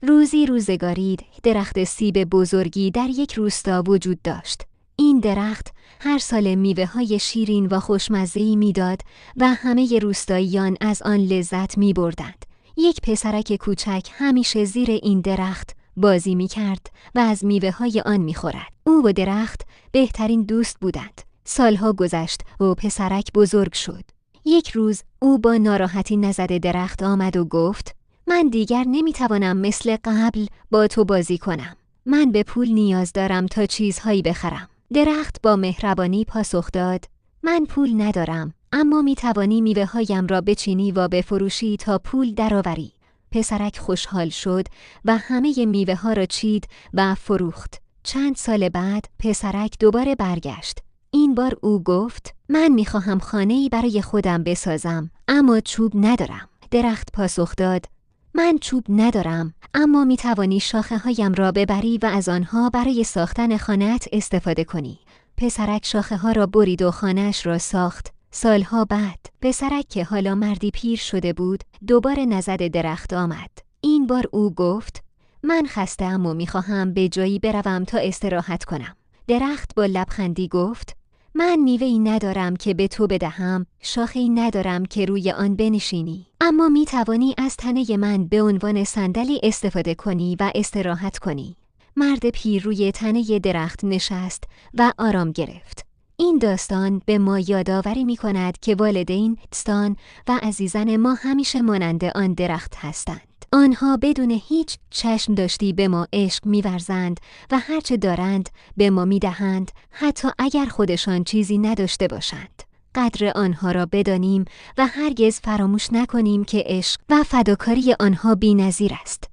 روزی روزگارید درخت سیب بزرگی در یک روستا وجود داشت. این درخت هر سال میوه‌های شیرین و خوشمزه‌ای میداد و همه روستاییان از آن لذت می‌بردند. یک پسرک کوچک همیشه زیر این درخت بازی می‌کرد و از میوه‌های آن می‌خورد. او و درخت بهترین دوست بودند. سالها گذشت و پسرک بزرگ شد. یک روز او با ناراحتی نزد درخت آمد و گفت: من دیگر نمی‌توانم مثل قبل با تو بازی کنم. من به پول نیاز دارم تا چیزهایی بخرم. درخت با مهربانی پاسخ داد: من پول ندارم، اما می‌توانی میوه‌هایم را بچینی و بفروشی تا پول درآوری. پسرک خوشحال شد و همه میوه‌ها را چید و فروخت. چند سال بعد پسرک دوباره برگشت. این بار او گفت: من می‌خواهم خانه‌ای برای خودم بسازم، اما چوب ندارم. درخت پاسخ داد: من چوب ندارم، اما می‌توانی شاخه‌هایم را ببری و از آنها برای ساختن خانه‌ات استفاده کنی. پسرک شاخه‌ها را برید و خانه‌اش را ساخت. سالها بعد پسرک که حالا مردی پیر شده بود دوباره نزد درخت آمد. این بار او گفت: من خسته‌ام و می‌خواهم به جایی بروم تا استراحت کنم. درخت با لبخندی گفت: من میوه‌ای ندارم که به تو بدهم، شاخه‌ای ندارم که روی آن بنشینی، اما می‌توانی از تنه من به عنوان صندلی استفاده کنی و استراحت کنی. مرد پیر روی تنه درخت نشست و آرام گرفت. این داستان به ما یادآوری می‌کند که والدین، دوستان و عزیزان ما همیشه مانند آن درخت هستند. آنها بدون هیچ چشم داشتی به ما عشق می‌ورزند و هرچه دارند به ما می‌دهند، حتی اگر خودشان چیزی نداشته باشند. قدر آنها را بدانیم و هرگز فراموش نکنیم که عشق و فداکاری آنها بی‌نظیر است.